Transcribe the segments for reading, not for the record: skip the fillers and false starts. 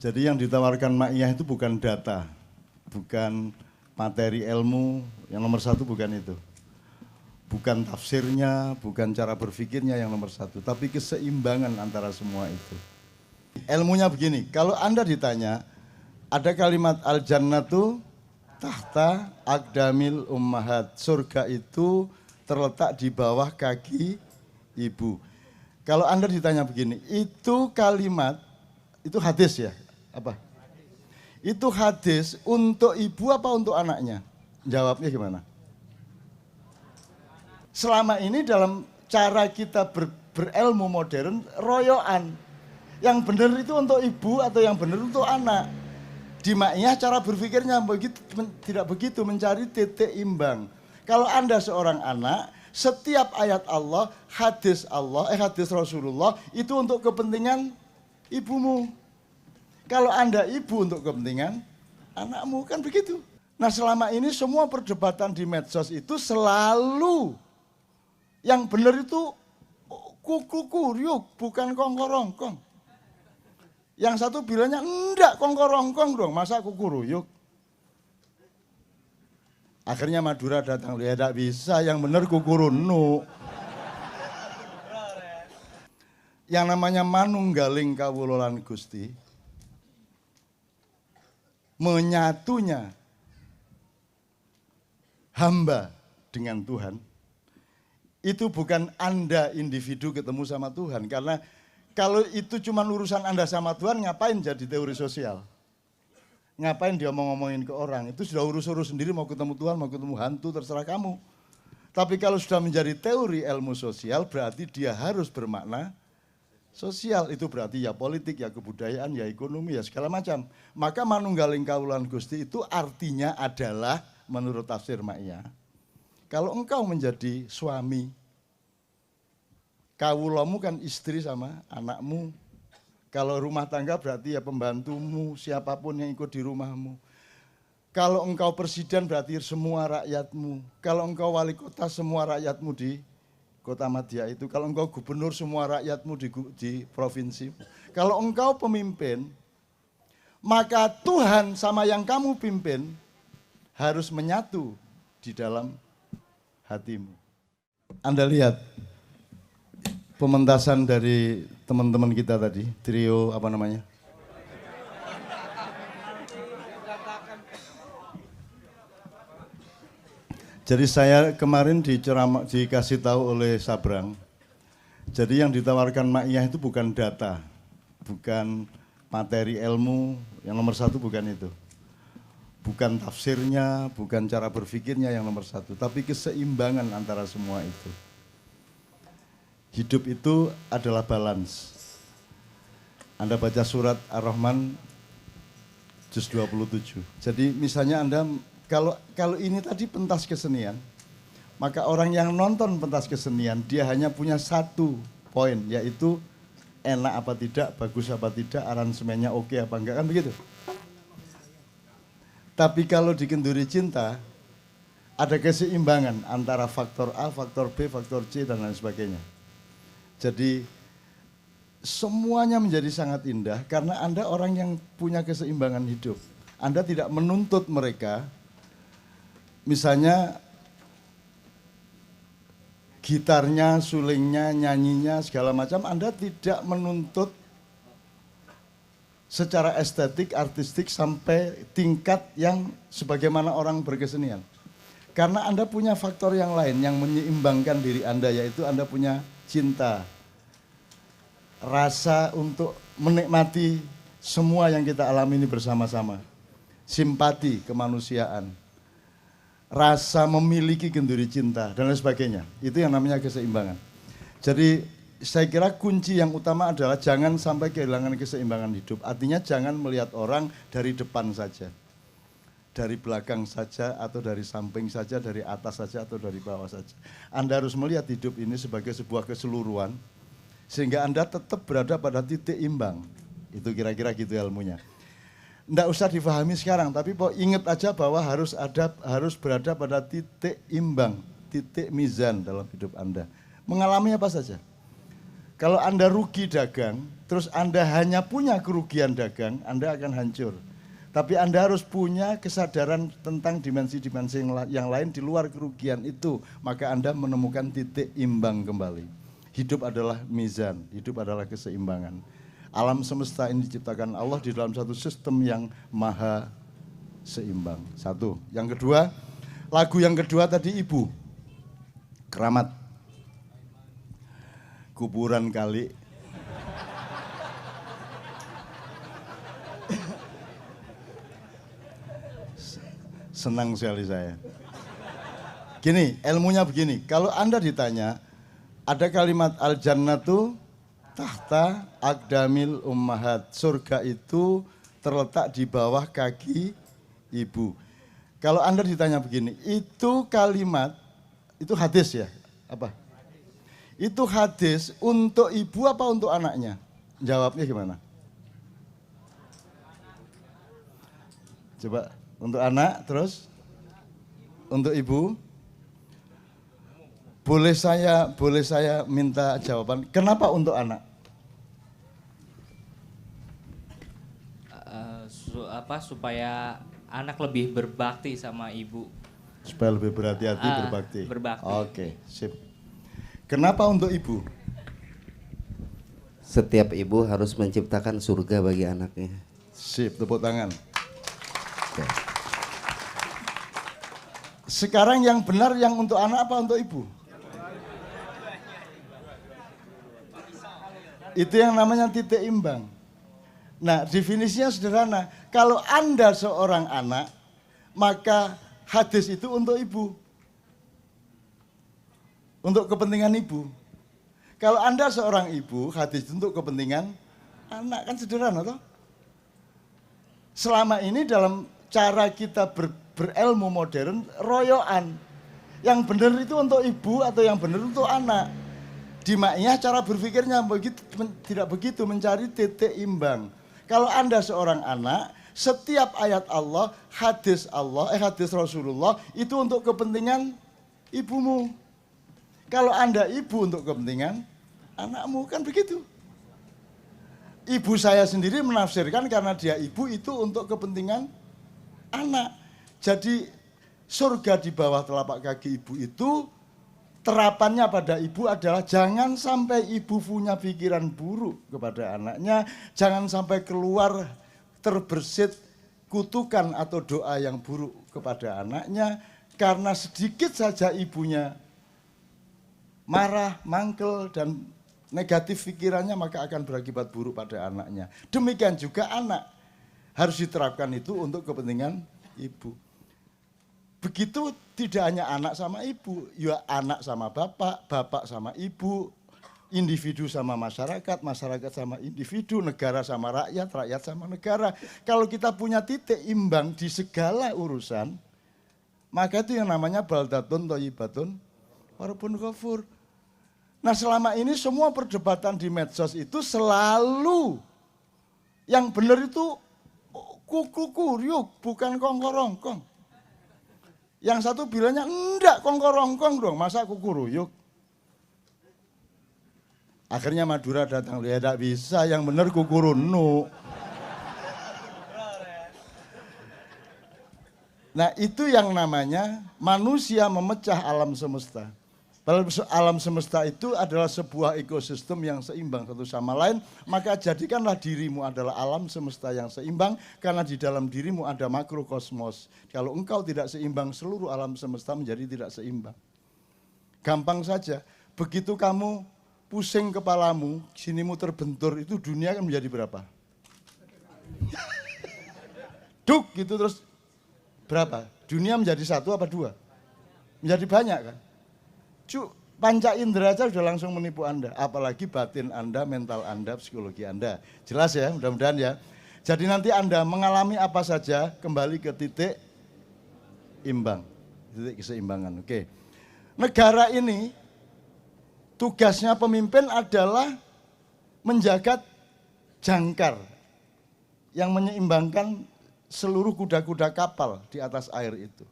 Jadi yang ditawarkan Ma'iyah itu bukan data, bukan materi ilmu, yang nomor satu bukan itu. Bukan tafsirnya, bukan cara berpikirnya yang nomor satu, tapi keseimbangan antara semua itu. Ilmunya begini, kalau Anda ditanya, ada kalimat al-jannatu tahta aqdamil ummahat, surga itu terletak di bawah kaki ibu. Kalau Anda ditanya begini, itu kalimat, itu hadis ya? Apa? Itu hadis untuk ibu apa untuk anaknya? Jawabnya gimana? Selama ini dalam cara kita berilmu modern, royoan. Yang benar itu untuk ibu atau yang benar untuk anak. Di Ma'iyah cara berpikirnya tidak begitu, mencari titik imbang. Kalau Anda seorang anak, setiap ayat Allah, hadis Rasulullah itu untuk kepentingan ibumu. Kalau Anda ibu untuk kepentingan anakmu, kan begitu. Nah selama ini semua perdebatan di medsos itu selalu yang benar itu kuku-kuriuk, bukan kongkorongkong. Yang satu bilangnya, enggak kongkorongkong dong, masa kukuruyuk. Akhirnya Madura datang, ya tidak bisa, yang benar kukurunu. Yang namanya manunggaling kawulolan Gusti, menyatunya hamba dengan Tuhan, itu bukan Anda individu ketemu sama Tuhan. Karena kalau itu cuma urusan Anda sama Tuhan, ngapain jadi teori sosial? Ngapain dia ngomongin ke orang? Itu sudah urus-urus sendiri, mau ketemu Tuhan, mau ketemu hantu, terserah kamu. Tapi kalau sudah menjadi teori ilmu sosial, berarti dia harus bermakna sosial. Itu berarti ya politik, ya kebudayaan, ya ekonomi, ya segala macam. Maka manunggaling kawulan Gusti itu artinya adalah, menurut tafsir Ma'iyah, kalau engkau menjadi suami, kawulamu kan istri sama anakmu. Kalau rumah tangga berarti ya pembantumu, siapapun yang ikut di rumahmu. Kalau engkau presiden berarti semua rakyatmu. Kalau engkau wali kota, semua rakyatmu di Kota Madya itu. Kalau engkau gubernur, semua rakyatmu di provinsi. Kalau engkau pemimpin, maka Tuhan sama yang kamu pimpin harus menyatu di dalam hatimu. Anda lihat pementasan dari teman-teman kita tadi, trio apa namanya? Jadi saya kemarin dikasih tahu oleh Sabrang, jadi yang ditawarkan Ma'iyah itu bukan data, bukan materi ilmu, yang nomor satu bukan itu. Bukan tafsirnya, bukan cara berpikirnya yang nomor satu, tapi keseimbangan antara semua itu. Hidup itu adalah balance. Anda baca surat Ar-Rahman juz 27. Jadi misalnya Anda, kalau ini tadi pentas kesenian, maka orang yang nonton pentas kesenian, dia hanya punya satu poin, yaitu enak apa tidak, bagus apa tidak, aransemennya oke apa enggak, kan begitu. Tapi kalau di Kenduri Cinta, ada keseimbangan antara faktor A, faktor B, faktor C, dan lain sebagainya. Jadi semuanya menjadi sangat indah karena Anda orang yang punya keseimbangan hidup. Anda tidak menuntut mereka, misalnya gitarnya, sulingnya, nyanyinya, segala macam, Anda tidak menuntut secara estetik, artistik sampai tingkat yang sebagaimana orang berkesenian. Karena Anda punya faktor yang lain yang menyeimbangkan diri Anda, yaitu Anda punya cinta, rasa untuk menikmati semua yang kita alami ini bersama-sama, simpati, kemanusiaan, rasa memiliki kenduri cinta, dan lain sebagainya. Itu yang namanya keseimbangan. Jadi saya kira kunci yang utama adalah jangan sampai kehilangan keseimbangan hidup. Artinya jangan melihat orang dari depan saja, dari belakang saja, atau dari samping saja, dari atas saja, atau dari bawah saja. Anda harus melihat hidup ini sebagai sebuah keseluruhan, sehingga Anda tetap berada pada titik imbang. Itu kira-kira gitu ilmunya. Nggak usah difahami sekarang, tapi ingat aja bahwa harus berada pada titik imbang, titik mizan dalam hidup Anda. Mengalami apa saja. Kalau Anda rugi dagang, terus Anda hanya punya kerugian dagang, Anda akan hancur. Tapi Anda harus punya kesadaran tentang dimensi-dimensi yang lain di luar kerugian itu. Maka Anda menemukan titik imbang kembali. Hidup adalah mizan, hidup adalah keseimbangan. Alam semesta ini diciptakan Allah di dalam satu sistem yang maha seimbang. Satu. Yang kedua, lagu yang kedua tadi Ibu. Keramat. Kuburan kali. Senang sekali saya. Gini, ilmunya begini. Kalau Anda ditanya, ada kalimat al-jannatu tahta aqdamil ummahat. Surga itu terletak di bawah kaki ibu. Kalau Anda ditanya begini, itu kalimat, itu hadis ya? Apa? Itu hadis untuk ibu apa untuk anaknya? Jawabnya gimana? Coba, untuk anak, terus? Untuk ibu? Boleh saya minta jawaban, kenapa untuk anak? Supaya anak lebih berbakti sama ibu. Supaya lebih berhati-hati berbakti. Berbakti. Oke, sip. Kenapa untuk ibu? Setiap ibu harus menciptakan surga bagi anaknya. Sip, tepuk tangan. Oke. Sekarang yang benar yang untuk anak apa untuk ibu? Itu yang namanya titik imbang. Nah, definisinya sederhana. Kalau Anda seorang anak, maka hadis itu untuk ibu. Untuk kepentingan ibu. Kalau Anda seorang ibu, hadis itu untuk kepentingan anak. Kan sederhana toh? Selama ini dalam cara kita berilmu modern, royoan. Yang benar itu untuk ibu atau yang benar untuk anak. Di Ma'iyah cara berpikirnya tidak begitu, mencari titik imbang. Kalau Anda seorang anak, setiap ayat Allah, hadis Rasulullah itu untuk kepentingan ibumu. Kalau Anda ibu untuk kepentingan anakmu, kan begitu. Ibu saya sendiri menafsirkan karena dia ibu itu untuk kepentingan anak. Jadi surga di bawah telapak kaki ibu itu terapannya pada ibu adalah jangan sampai ibu punya pikiran buruk kepada anaknya, jangan sampai keluar terbersit kutukan atau doa yang buruk kepada anaknya, karena sedikit saja ibunya marah, mangkel, dan negatif pikirannya maka akan berakibat buruk pada anaknya. Demikian juga anak harus diterapkan itu untuk kepentingan ibu. Begitu tidak hanya anak sama ibu, ya anak sama bapak, bapak sama ibu, individu sama masyarakat, masyarakat sama individu, negara sama rakyat, rakyat sama negara. Kalau kita punya titik imbang di segala urusan, maka itu yang namanya baldatun thayyibatun warabbun ghafur. Nah, selama ini semua perdebatan di medsos itu selalu yang benar itu kuku kuryuk, bukan kongkorongkong. Yang satu bilangnya, enggak kongkorongkong dong, masa kuku ruyuk. Akhirnya Madura datang, ya tidak bisa, yang benar kuku runuk. Nah, itu yang namanya manusia memecah alam semesta. Alam semesta itu adalah sebuah ekosistem yang seimbang satu sama lain, maka jadikanlah dirimu adalah alam semesta yang seimbang, karena di dalam dirimu ada makrokosmos. Kalau engkau tidak seimbang, seluruh alam semesta menjadi tidak seimbang. Gampang saja, begitu kamu pusing kepalamu, sinimu terbentur, itu dunia kan menjadi berapa? Duk gitu terus berapa? Dunia menjadi satu apa dua? Menjadi banyak kan? Panca indera aja sudah langsung menipu Anda, apalagi batin Anda, mental Anda, psikologi Anda. Jelas ya, mudah-mudahan ya. Jadi nanti Anda mengalami apa saja, kembali ke titik imbang, titik keseimbangan. Oke. Negara ini, tugasnya pemimpin adalah menjaga jangkar yang menyeimbangkan seluruh kuda-kuda kapal di atas air itu.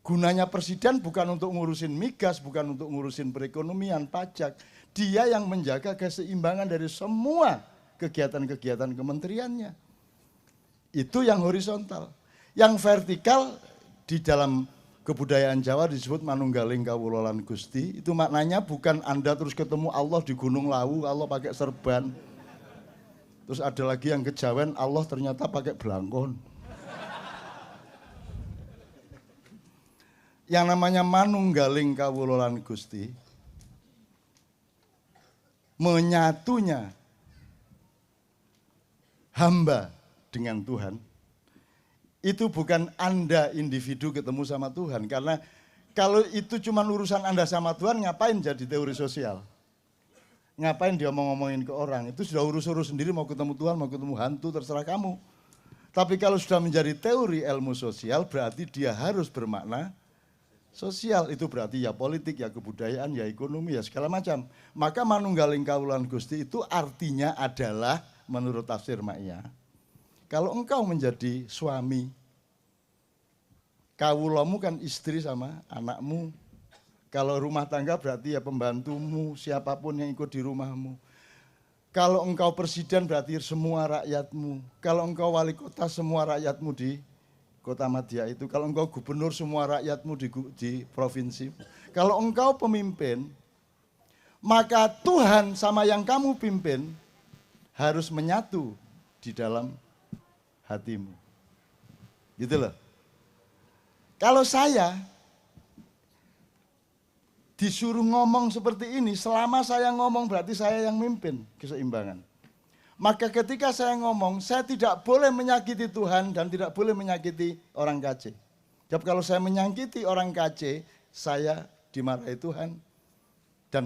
Gunanya presiden bukan untuk ngurusin migas, bukan untuk ngurusin perekonomian, pajak. Dia yang menjaga keseimbangan dari semua kegiatan-kegiatan kementeriannya. Itu yang horizontal. Yang vertikal di dalam kebudayaan Jawa disebut manunggaling kawula lan Gusti. Itu maknanya bukan Anda terus ketemu Allah di Gunung Lawu, Allah pakai serban. Terus ada lagi yang kejawen, Allah ternyata pakai belangkon. Yang namanya manunggaling kawula lan Gusti, menyatunya hamba dengan Tuhan, itu bukan Anda individu ketemu sama Tuhan. Karena kalau itu cuma urusan Anda sama Tuhan, ngapain jadi teori sosial? Ngapain dia mau ngomongin ke orang? Itu sudah urus-urus sendiri, mau ketemu Tuhan, mau ketemu hantu, terserah kamu. Tapi kalau sudah menjadi teori ilmu sosial, berarti dia harus bermakna sosial. Itu berarti ya politik, ya kebudayaan, ya ekonomi, ya segala macam. Maka manunggaling kawula lan Gusti itu artinya adalah menurut tafsir Ma'iyah, kalau engkau menjadi suami, kawulamu kan istri sama anakmu. Kalau rumah tangga berarti ya pembantumu, siapapun yang ikut di rumahmu. Kalau engkau presiden berarti semua rakyatmu. Kalau engkau wali kota, semua rakyatmu di Kota Madya itu. Kalau engkau gubernur, semua rakyatmu di provinsi. Kalau engkau pemimpin, maka Tuhan sama yang kamu pimpin harus menyatu di dalam hatimu. Gitu loh. Kalau saya disuruh ngomong seperti ini, selama saya ngomong berarti saya yang mimpin keseimbangan. Maka ketika saya ngomong, saya tidak boleh menyakiti Tuhan dan tidak boleh menyakiti orang KC. Jadi kalau saya menyakiti orang KC, saya dimarahi Tuhan dan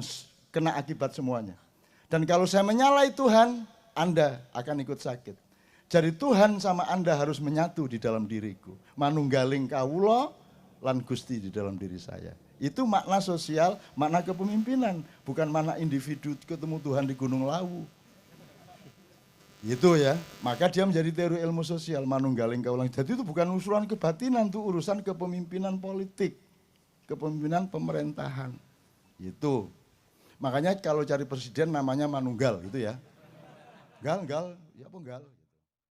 kena akibat semuanya. Dan kalau saya menyalahi Tuhan, Anda akan ikut sakit. Jadi Tuhan sama Anda harus menyatu di dalam diriku. Manunggaling kawula lan Gusti di dalam diri saya. Itu makna sosial, makna kepemimpinan. Bukan makna individu ketemu Tuhan di Gunung Lawu. Itu ya, maka dia menjadi teori ilmu sosial, manunggaling kawula. Jadi itu bukan urusan kebatinan, itu urusan kepemimpinan politik, kepemimpinan pemerintahan. Itu. Makanya kalau cari presiden namanya manunggal gitu ya. Gal, ya apa gal?